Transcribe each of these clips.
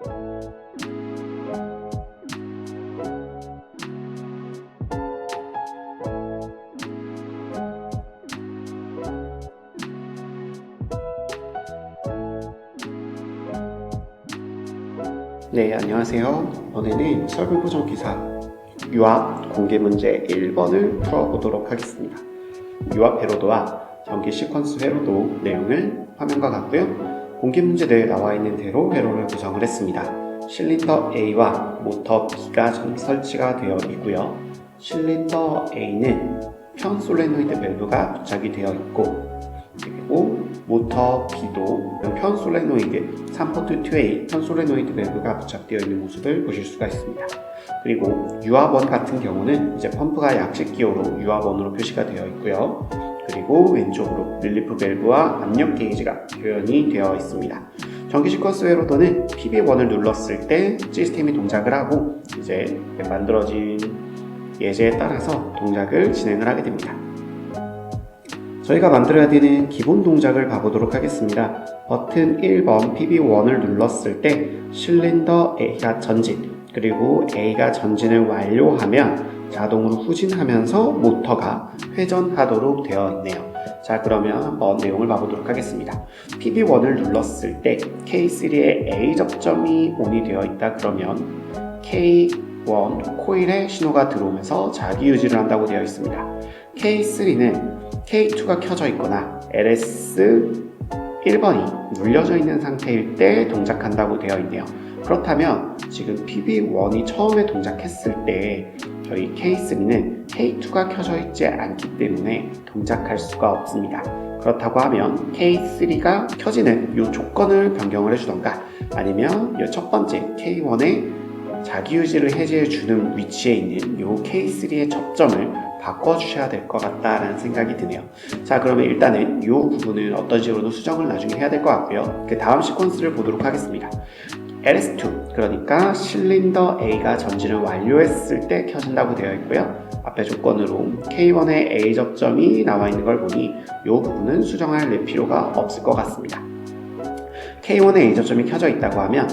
네, 안녕하세요. 이번에는 설문보정기사 유압 공개문제 1번을 풀어보도록 하겠습니다. 유압 회로도와 전기 시퀀스 회로도 내용을 화면과 같고요. 공개문제대에 나와있는 대로 회로를 구성을 했습니다. 실린더 A와 모터 B가 설치가 되어 있고요. 실린더 A는 편 솔레노이드 밸브가 부착이 되어 있고, 그리고 모터 B도 편 솔레노이드 3포트 2A 편 솔레노이드 밸브가 부착되어 있는 모습을 보실 수가 있습니다. 그리고 유압원 같은 경우는 이제 펌프가 약식 기호로 유압원으로 표시가 되어 있고요. 그리고 왼쪽으로 릴리프 밸브와 압력 게이지가 표현이 되어 있습니다. 전기 시퀀스 회로도는 PB1을 눌렀을 때 시스템이 동작을 하고 이제 만들어진 예제에 따라서 동작을 진행을 하게 됩니다. 저희가 만들어야 되는 기본 동작을 봐보도록 하겠습니다. 버튼 1번 PB1을 눌렀을 때 실린더 A가 전진, 그리고 A가 전진을 완료하면 자동으로 후진하면서 모터가 회전하도록 되어 있네요. 자, 그러면 한번 내용을 봐보도록 하겠습니다. PB1을 눌렀을 때 K3의 A 접점이 ON이 되어 있다 그러면 K1 코일에 신호가 들어오면서 자기 유지를 한다고 되어 있습니다. K3는 K2가 켜져 있거나 LS 1번이 눌려져 있는 상태일 때 동작한다고 되어 있네요. 그렇다면 지금 PB1이 처음에 동작했을 때 저희 K3는 K2가 켜져 있지 않기 때문에 동작할 수가 없습니다. 그렇다고 하면 K3가 켜지는 이 조건을 변경을 해주던가, 아니면 이 첫 번째 K1의 자기유지를 해제해주는 위치에 있는 이 K3의 접점을 바꿔주셔야 될 것 같다라는 생각이 드네요. 자, 그러면 일단은 이 부분은 어떤 식으로도 수정을 나중에 해야 될 것 같고요. 그 다음 시퀀스를 보도록 하겠습니다. LS2, 그러니까 실린더 A가 전진을 완료했을 때 켜진다고 되어 있고요. 앞에 조건으로 K1의 A 접점이 나와 있는 걸 보니 이 부분은 수정할 필요가 없을 것 같습니다. K1의 A 접점이 켜져 있다고 하면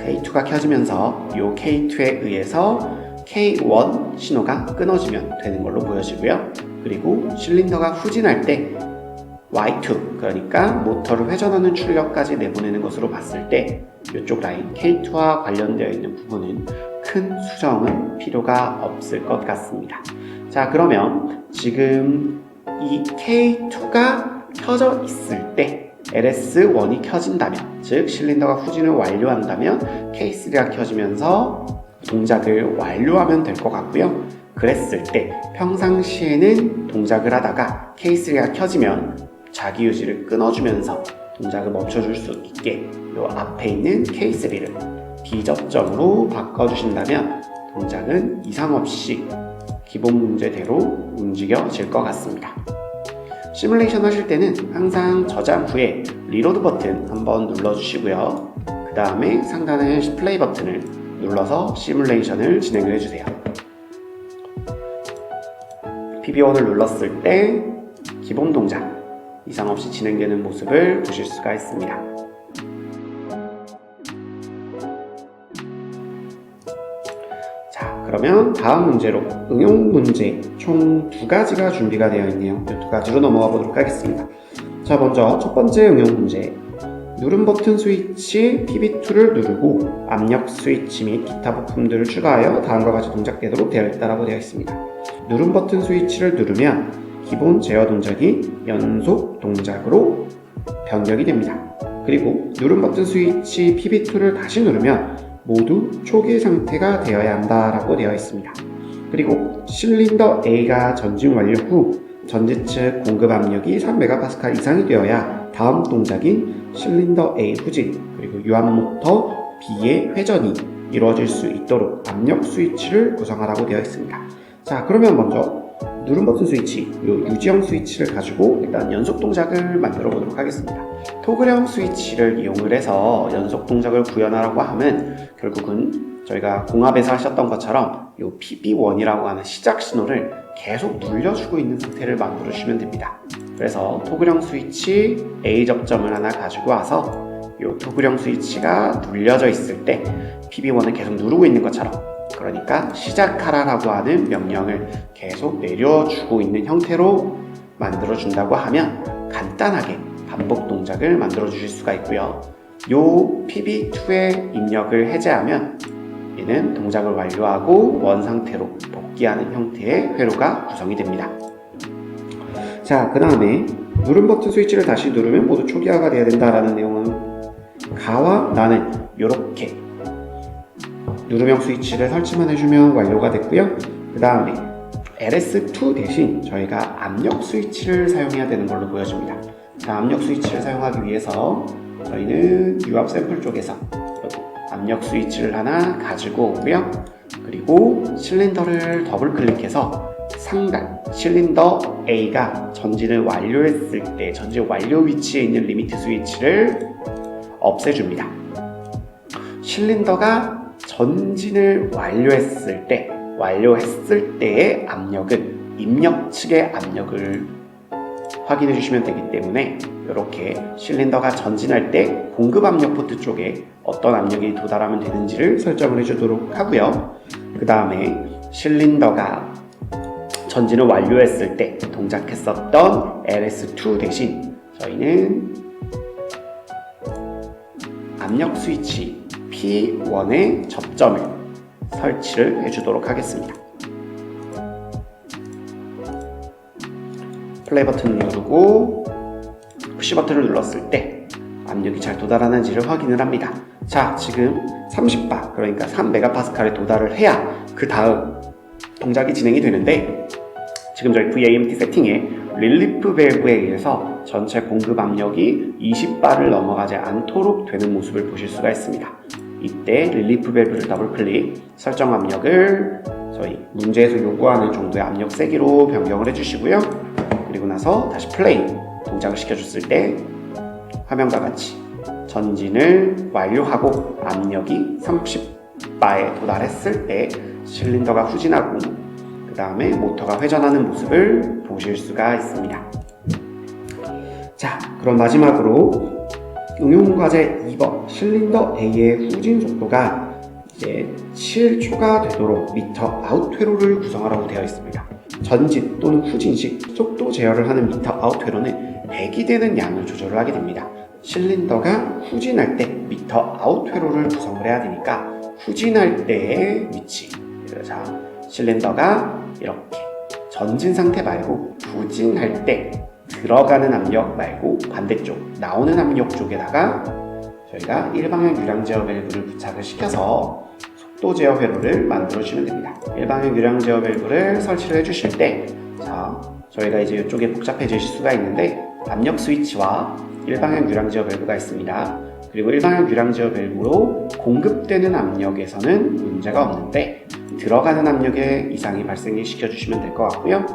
K2가 켜지면서 이 K2에 의해서 K1 신호가 끊어지면 되는 걸로 보여지고요. 그리고 실린더가 후진할 때 Y2, 그러니까 모터를 회전하는 출력까지 내보내는 것으로 봤을 때 이쪽 라인 K2와 관련되어 있는 부분은 큰 수정은 필요가 없을 것 같습니다. 자, 그러면 지금 이 K2가 켜져 있을 때 LS1이 켜진다면, 즉 실린더가 후진을 완료한다면 K3가 켜지면서 동작을 완료하면 될 것 같고요. 그랬을 때 평상시에는 동작을 하다가 K3가 켜지면 자기 유지를 끊어주면서 동작을 멈춰줄 수 있게 이 앞에 있는 K3를 B 접점으로 바꿔주신다면 동작은 이상 없이 기본 문제대로 움직여질 것 같습니다. 시뮬레이션 하실 때는 항상 저장 후에 리로드 버튼 한번 눌러주시고요. 그 다음에 상단의 플레이 버튼을 눌러서 시뮬레이션을 진행을 해주세요. PB1을 눌렀을 때 기본 동작 이상 없이 진행되는 모습을 보실 수가 있습니다. 자, 그러면 다음 문제로 응용 문제 총 2가지가 준비가 되어 있네요. 이 2가지로 넘어가 보도록 하겠습니다. 자, 먼저 첫 번째 응용 문제. 누른 버튼 스위치 PB2를 누르고 압력 스위치 및 기타 부품들을 추가하여 다음과 같이 동작되도록 되어 있다고 되어 있습니다. 누른 버튼 스위치를 누르면 기본 제어 동작이 연속 동작으로 변경이 됩니다. 그리고 누른 버튼 스위치 PB2를 다시 누르면 모두 초기 상태가 되어야 한다라고 되어 있습니다. 그리고 실린더 A가 전진 완료 후 전지 측 공급 압력이 3MPa 이상이 되어야 다음 동작인 실린더 A 후진 그리고 유압 모터 B의 회전이 이루어질 수 있도록 압력 스위치를 구성하라고 되어 있습니다. 자, 그러면 먼저 누른 버튼 스위치, 이 유지형 스위치를 가지고 일단 연속 동작을 만들어 보도록 하겠습니다. 토글형 스위치를 이용을 해서 연속 동작을 구현하라고 하면 결국은 저희가 공합에서 하셨던 것처럼 이 PB1이라고 하는 시작 신호를 계속 눌려주고 있는 상태를 만들어 주시면 됩니다. 그래서 토글형 스위치 A 접점을 하나 가지고 와서 요 도구령 스위치가 눌려져 있을 때 PB1을 계속 누르고 있는 것처럼, 그러니까 시작하라라고 하는 명령을 계속 내려주고 있는 형태로 만들어준다고 하면 간단하게 반복 동작을 만들어 주실 수가 있고요. 요 PB2의 입력을 해제하면 얘는 동작을 완료하고 원상태로 복귀하는 형태의 회로가 구성이 됩니다. 자, 그 다음에 누른 버튼 스위치를 다시 누르면 모두 초기화가 돼야 된다라는 내용은 가와 나는 이렇게 누르명 스위치를 설치만 해주면 완료가 됐고요. 그 다음에 LS2 대신 저희가 압력 스위치를 사용해야 되는 걸로 보여집니다. 자, 압력 스위치를 사용하기 위해서 저희는 유압 샘플 쪽에서 압력 스위치를 하나 가지고 오고요. 그리고 실린더를 더블 클릭해서 상단 실린더 A가 전진을 완료했을 때 전진 완료 위치에 있는 리미트 스위치를 없애줍니다. 실린더가 전진을 완료했을 때의 압력은 입력 측의 압력을 확인해 주시면 되기 때문에 이렇게 실린더가 전진할 때 공급 압력 포트 쪽에 어떤 압력이 도달하면 되는지를 설정을 해주도록 하고요. 그 다음에 실린더가 전진을 완료했을 때 동작했었던 LS2 대신 저희는 압력 스위치 P1의 접점을 설치를 해주도록 하겠습니다. 플레이 버튼을 누르고 푸시 버튼을 눌렀을 때 압력이 잘 도달하는지를 확인을 합니다. 자, 지금 30바, 그러니까 3메가파스칼에 도달을 해야 그 다음 동작이 진행이 되는데, 지금 저희 VAMT 세팅에 릴리프 밸브에 의해서 전체 공급 압력이 20바를 넘어가지 않도록 되는 모습을 보실 수가 있습니다. 이때 릴리프 밸브를 더블 클릭, 설정 압력을 저희 문제에서 요구하는 정도의 압력 세기로 변경을 해주시고요. 그리고 나서 다시 플레이 동작을 시켜줬을 때 화면과 같이 전진을 완료하고 압력이 30바에 도달했을 때 실린더가 후진하고 그 다음에 모터가 회전하는 모습을 보실 수가 있습니다. 자, 그럼 마지막으로 응용과제 2번 실린더 A의 후진 속도가 이제 7초가 되도록 미터 아웃 회로를 구성하라고 되어 있습니다. 전진 또는 후진 시 속도 제어를 하는 미터 아웃 회로는 배기되는 양을 조절을 하게 됩니다. 실린더가 후진할 때 미터 아웃 회로를 구성을 해야 되니까 후진할 때의 위치, 자, 실린더가 이렇게 전진 상태 말고 후진할 때 들어가는 압력 말고 반대쪽 나오는 압력 쪽에다가 저희가 일방향 유량 제어 밸브를 부착을 시켜서 속도 제어 회로를 만들어 주시면 됩니다. 일방향 유량 제어 밸브를 설치를 해주실 때, 자, 저희가 이제 이쪽에 복잡해질 수가 있는데 압력 스위치와 일방향 유량 제어 밸브가 있습니다. 그리고 일방향 유량 제어 밸브로 공급되는 압력에서는 문제가 없는데 들어가는 압력에 이상이 발생시켜 주시면 될 것 같고요.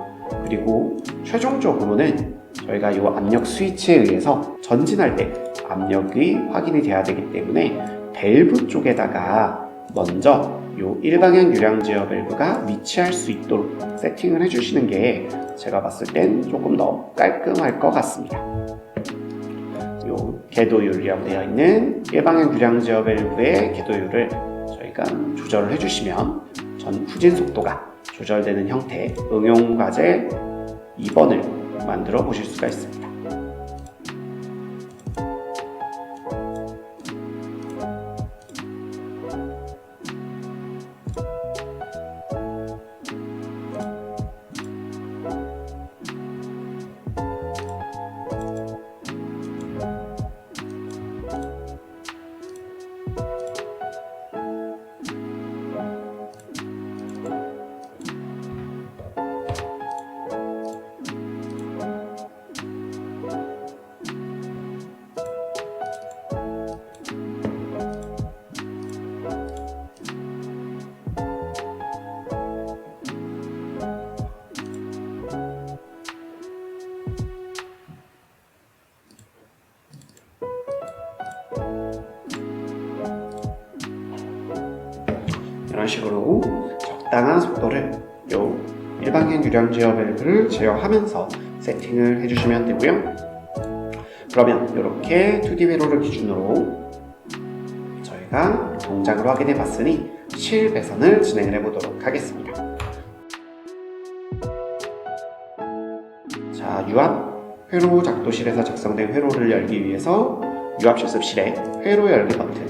그리고 최종적으로는 저희가 이 압력 스위치에 의해서 전진할 때 압력이 확인이 돼야 되기 때문에 밸브 쪽에다가 먼저 이 일방향 유량 제어 밸브가 위치할 수 있도록 세팅을 해주시는 게 제가 봤을 땐 조금 더 깔끔할 것 같습니다. 요 궤도율이라고 되어 있는 일방향 유량 제어 밸브의 궤도율을 저희가 조절을 해주시면 전 후진 속도가 조절되는 형태의 응용 과제 2번을 만들어 보실 수가 있습니다. 이런 식으로 적당한 속도를 요 일방향 유량 제어 밸브를 제어하면서 세팅을 해주시면 되고요. 그러면 이렇게 2D 회로를 기준으로 저희가 동작으로 확인해 봤으니 실 배선을 진행을 해 보도록 하겠습니다. 자, 유압 회로 작도실에서 작성된 회로를 열기 위해서 유압 실습실에 회로 열기 버튼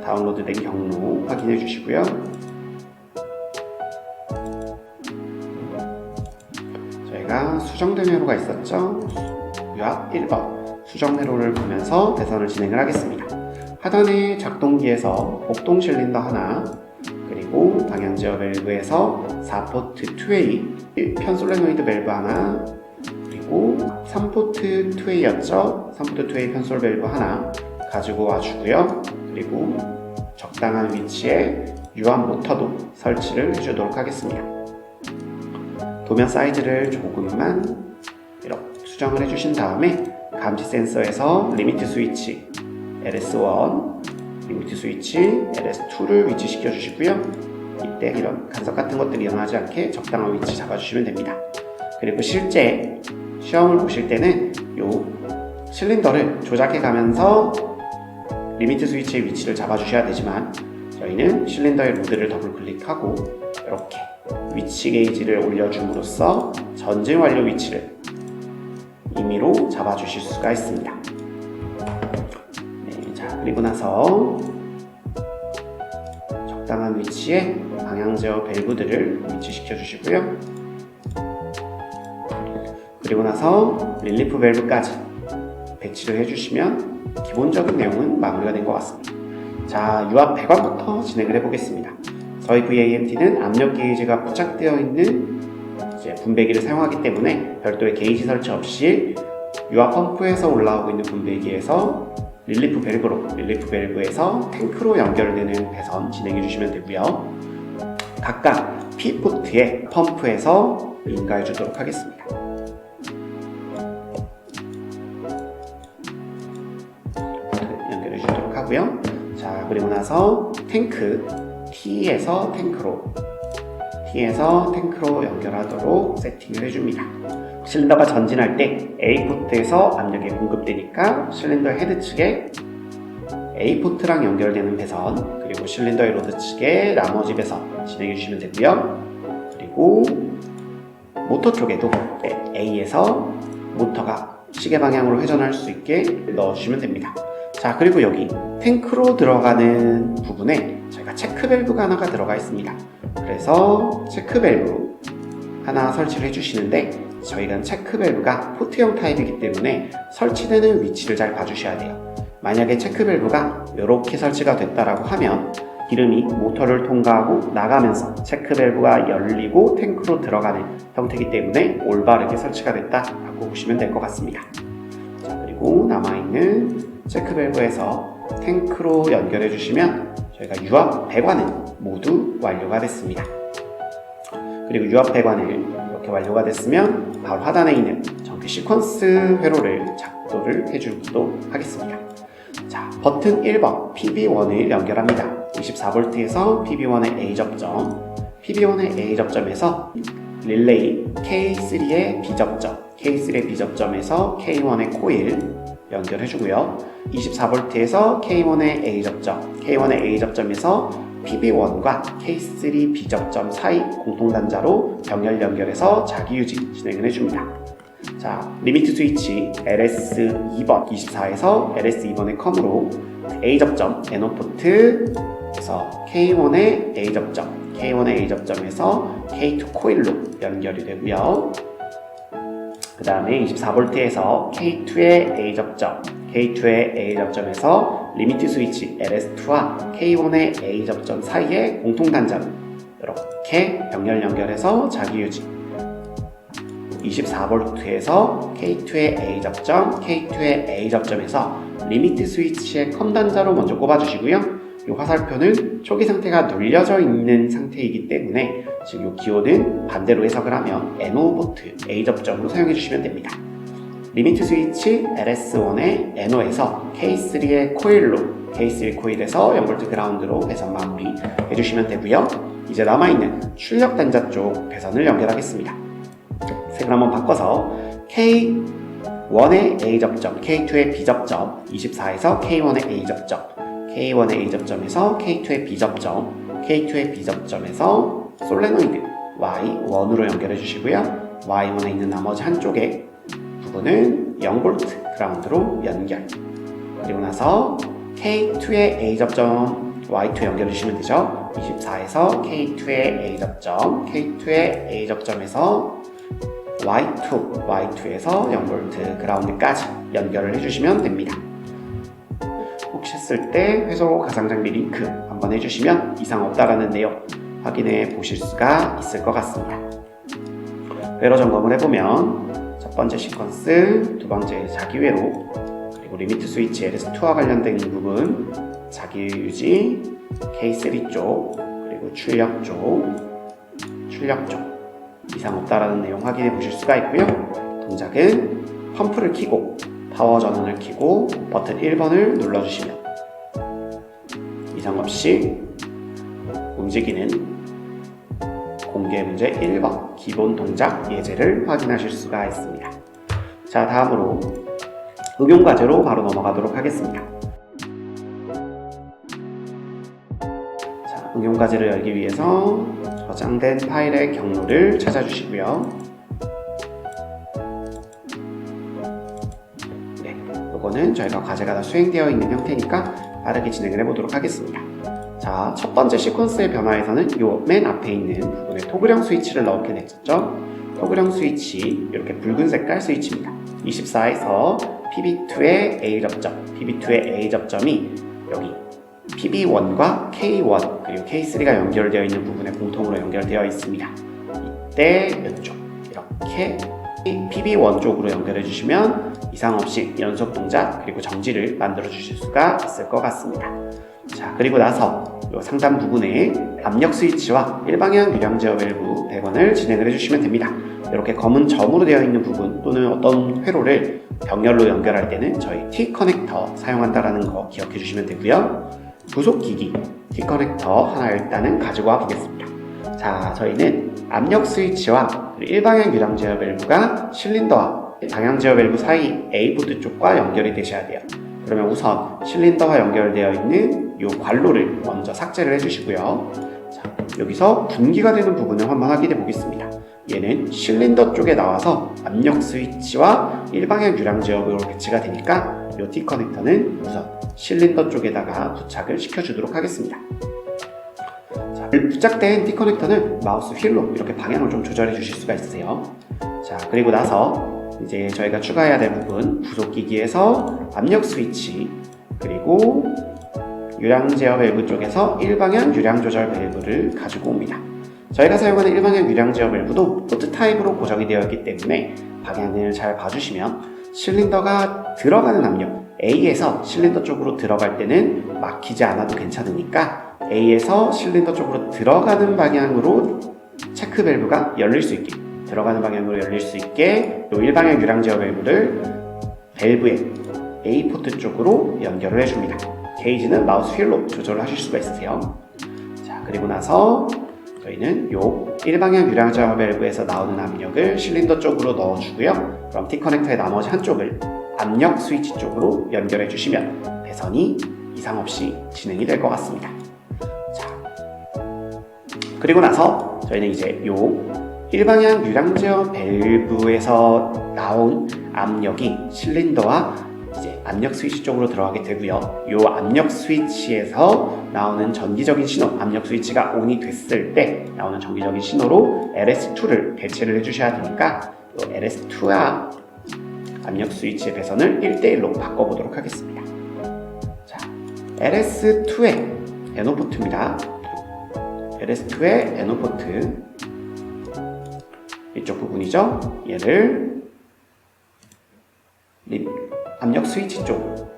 다운로드된 경로 확인해 주시고요. 저희가 수정된 회로가 있었죠. 유압 1번 수정 회로를 보면서 배선을 진행을 하겠습니다. 하단의 작동기에서 복동 실린더 하나, 그리고 방향제어 밸브에서 4포트 2웨이 편솔레노이드 밸브 하나, 그리고 3포트 2웨이였죠. 3포트 2웨이 편솔 밸브 하나 가지고 와주고요. 그리고 적당한 위치에 유압 모터도 설치를 해주도록 하겠습니다. 도면 사이즈를 조금만 이렇게 수정을 해주신 다음에 감지 센서에서 리미트 스위치 LS1, 리미트 스위치 LS2를 위치시켜 주시고요. 이때 이런 간섭 같은 것들이 일어나지 않게 적당한 위치 잡아주시면 됩니다. 그리고 실제 시험을 보실 때는 이 실린더를 조작해 가면서 리미트 스위치의 위치를 잡아주셔야 되지만, 저희는 실린더의 로드를 더블 클릭하고 이렇게 위치 게이지를 올려줌으로써 전진 완료 위치를 임의로 잡아주실 수가 있습니다. 네, 자, 그리고 나서 적당한 위치에 방향 제어 밸브들을 위치시켜 주시고요. 그리고 나서 릴리프 밸브까지 배치를 해주시면 기본적인 내용은 마무리가 된 것 같습니다. 자, 유압 배관부터 진행을 해보겠습니다. 저희 VAMT는 압력 게이지가 부착되어 있는 분배기를 사용하기 때문에 별도의 게이지 설치 없이 유압 펌프에서 올라오고 있는 분배기에서 릴리프 밸브에서 탱크로 연결되는 배선 진행해 주시면 되고요. 각각 P포트에 펌프에서 인가해 주도록 하겠습니다. 연결해 주도록 하고요. 자, 그리고 나서 탱크 T에서 탱크로 연결하도록 세팅을 해줍니다. 실린더가 전진할 때 A포트에서 압력이 공급되니까 실린더 헤드 측에 A포트랑 연결되는 배선, 그리고 실린더의 로드 측에 나머지 배선 진행해 주시면 되고요. 그리고 모터 쪽에도 A에서 모터가 시계 방향으로 회전할 수 있게 넣어주시면 됩니다. 자, 그리고 여기 탱크로 들어가는 부분에 저희가 체크 밸브가 하나가 들어가 있습니다. 그래서 체크 밸브 하나 설치를 해주시는데, 저희가 체크 밸브가 포트형 타입이기 때문에 설치되는 위치를 잘 봐주셔야 돼요. 만약에 체크 밸브가 이렇게 설치가 됐다라고 하면 기름이 모터를 통과하고 나가면서 체크 밸브가 열리고 탱크로 들어가는 형태이기 때문에 올바르게 설치가 됐다라고 보시면 될 것 같습니다. 자, 그리고 남아있는 체크 밸브에서 탱크로 연결해 주시면 저희가 유압 배관은 모두 완료가 됐습니다. 그리고 유압 배관을 이렇게 완료가 됐으면 바로 하단에 있는 정규 시퀀스 회로를 작도를 해주도록 하겠습니다. 자, 버튼 1번 PB1을 연결합니다. 24V에서 PB1의 A 접점, PB1의 A 접점에서 릴레이 K3의 B 접점, K3의 B 접점에서 K1의 코일 연결해주고요. 24V에서 K1의 A 접점, K1의 A 접점에서 PB1과 K3 B 접점 사이 공통단자로 병렬 연결해서 자기유지 진행을 해줍니다. 자, 리미트 스위치 LS2번 24에서 LS2번의 컴으로 A 접점 NO포트에서 K1의 A 접점, K1의 A 접점에서 K2 코일로 연결이 되고요. 그 다음에 24V에서 K2의 A 접점, K2의 A 접점에서 리미트 스위치 LS2와 K1의 A 접점 사이의 공통단자로 이렇게 병렬 연결해서 자기유지. 24V에서 K2의 A 접점, K2의 A 접점에서 리미트 스위치의 컴 단자로 먼저 꼽아주시고요. 이 화살표는 초기 상태가 눌려져 있는 상태이기 때문에 지금 이 기호는 반대로 해석을 하면 NO포트 A 접점으로 사용해 주시면 됩니다. 리미트 스위치 LS1의 NO에서 K3의 코일로, K3 코일에서 연볼트 그라운드로 배선 마무리 해주시면 되고요. 이제 남아있는 출력 단자 쪽 배선을 연결하겠습니다. 색을 한번 바꿔서 K1의 A 접점, K2의 B 접점, 24에서 K1의 A 접점, K1의 A 접점에서 K2의 B 접점, K2의 B 접점에서 솔레노이드 Y1으로 연결해 주시고요. Y1에 있는 나머지 한쪽의 부분은 0V 그라운드로 연결. 그리고 나서 K2의 A 접점 Y2에 연결해 주시면 되죠. 24에서 K2의 A 접점, K2의 A 접점에서 Y2에서 0V 그라운드까지 연결을 해주시면 됩니다. 혹시 했을 때 회로 가상장비 링크 한번 해주시면 이상 없다라는 내용 확인해 보실 수가 있을 것 같습니다. 회로 점검을 해보면 첫 번째 시퀀스, 두 번째 자기 회로, 그리고 리미트 스위치 LS2와 관련된 부분, 자기 유지, K3 쪽, 그리고 출력 쪽 이상 없다라는 내용 확인해 보실 수가 있고요. 동작은 펌프를 켜고 파워 전원을 켜고 버튼 1번을 눌러주시면 이상 없이 움직이는 공개 문제 1번 기본 동작 예제를 확인하실 수가 있습니다. 자, 다음으로 응용 과제로 바로 넘어가도록 하겠습니다. 자, 응용 과제를 열기 위해서 저장된 파일의 경로를 찾아주시고요. 네, 이거는 저희가 과제가 다 수행되어 있는 형태니까 빠르게 진행을 해보도록 하겠습니다. 자, 첫 번째 시퀀스의 변화에서는 요 맨 앞에 있는 부분에 토글형 스위치를 넣게 됐었죠. 토글형 스위치, 이렇게 붉은 색깔 스위치입니다. 24에서 PB2의 A 접점, PB2의 A 접점이 여기 PB1과 K1 그리고 K3가 연결되어 있는 부분에 공통으로 연결되어 있습니다. 이때 이쪽 이렇게 PB1 쪽으로 연결해 주시면 이상 없이 연속 동작 그리고 정지를 만들어 주실 수가 있을 것 같습니다. 자, 그리고 나서 이 상단 부분에 압력 스위치와 일방향 유량 제어 밸브 배관을 진행을 해주시면 됩니다. 이렇게 검은 점으로 되어 있는 부분 또는 어떤 회로를 병렬로 연결할 때는 저희 T 커넥터 사용한다라는 거 기억해 주시면 되고요. 부속기기 T 커넥터 하나 일단은 가지고 와 보겠습니다. 자, 저희는 압력 스위치와 일방향 유량 제어 밸브가 실린더와 방향 제어 밸브 사이 A 포트 쪽과 연결이 되셔야 돼요. 그러면 우선 실린더와 연결되어 있는 이 관로를 먼저 삭제를 해주시고요. 자, 여기서 분기가 되는 부분을 한번 확인해 보겠습니다. 얘는 실린더 쪽에 나와서 압력 스위치와 일방향 유량 제어로 배치가 되니까 이 T 커넥터는 우선 실린더 쪽에다가 부착을 시켜주도록 하겠습니다. 자, 부착된 T 커넥터는 마우스 휠로 이렇게 방향을 좀 조절해 주실 수가 있으세요. 자, 그리고 나서 이제 저희가 추가해야 될 부분, 부속기기에서 압력 스위치 그리고 유량 제어 밸브 쪽에서 일방향 유량 조절 밸브를 가지고 옵니다. 저희가 사용하는 일방향 유량 제어 밸브도 포트 타입으로 고정이 되어 있기 때문에 방향을 잘 봐주시면 실린더가 들어가는 압력 A에서 실린더 쪽으로 들어갈 때는 막히지 않아도 괜찮으니까 A에서 실린더 쪽으로 들어가는 방향으로 체크 밸브가 열릴 수 있게 들어가는 방향으로 열릴 수 있게 이 일방향 유량 제어 밸브를 밸브의 A 포트 쪽으로 연결을 해줍니다. 게이지는 마우스 휠로 조절을 하실 수가 있으세요. 자, 그리고 나서 저희는 요 일방향 유량 제어 밸브에서 나오는 압력을 실린더 쪽으로 넣어주고요. 그럼 T 커넥터의 나머지 한쪽을 압력 스위치 쪽으로 연결해 주시면 배선이 이상 없이 진행이 될 것 같습니다. 자, 그리고 나서 저희는 이제 요 일방향 유량 제어 밸브에서 나온 압력이 실린더와 이제 압력 스위치 쪽으로 들어가게 되고요. 이 압력 스위치에서 나오는 전기적인 신호, 압력 스위치가 ON이 됐을 때 나오는 전기적인 신호로 LS2를 대체를 해주셔야 되니까 이 LS2와 압력 스위치의 배선을 1대1로 바꿔보도록 하겠습니다. 자, LS2의 NO 포트입니다. LS2의 NO 포트 이쪽 부분이죠. 얘를 압력 스위치 쪽,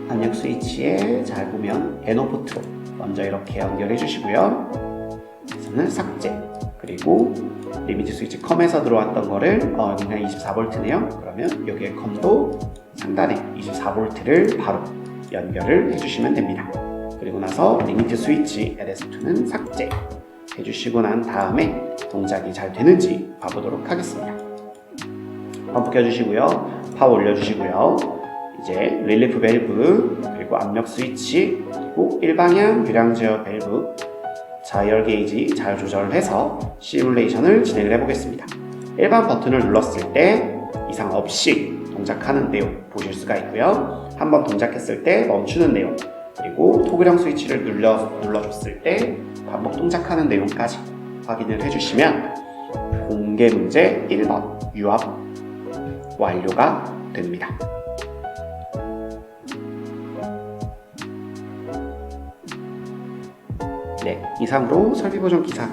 압력 스위치에 잘 보면 NO 포트로 먼저 이렇게 연결해 주시고요. 그래서는 삭제, 그리고 리미트 스위치 컴에서 들어왔던 거를 여기는 24V네요. 그러면 여기에 컴도 상단에 24V를 바로 연결을 해주시면 됩니다. 그리고 나서 리미트 스위치 LS2는 삭제 해주시고 난 다음에 동작이 잘 되는지 봐보도록 하겠습니다. 펌프 켜주시고요. 파워 올려주시고요. 이제 릴리프 밸브 그리고 압력 스위치 그리고 일방향 유량제어 밸브 자열 게이지 잘 조절해서 시뮬레이션을 진행을 해보겠습니다. 일반 버튼을 눌렀을 때 이상 없이 동작하는 내용 보실 수가 있고요. 한번 동작했을 때 멈추는 내용, 그리고 토글형 스위치를 눌러줬을 때 반복 동작하는 내용까지 확인을 해주시면 공개 문제 1번 유압 완료가 됩니다. 네, 이상으로 설비보정 기사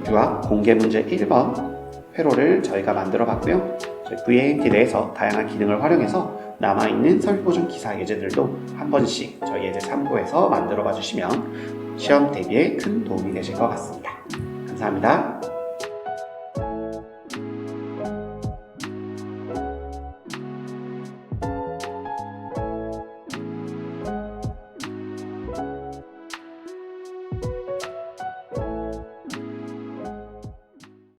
유압 공개 문제 1번 회로를 저희가 만들어 봤고요. VAMT 내에서 다양한 기능을 활용해서 남아있는 설비보정 기사 예제들도 한 번씩 저희 예제 참고해서 만들어 봐주시면 시험 대비에 큰 도움이 되실 것 같습니다. 감사합니다.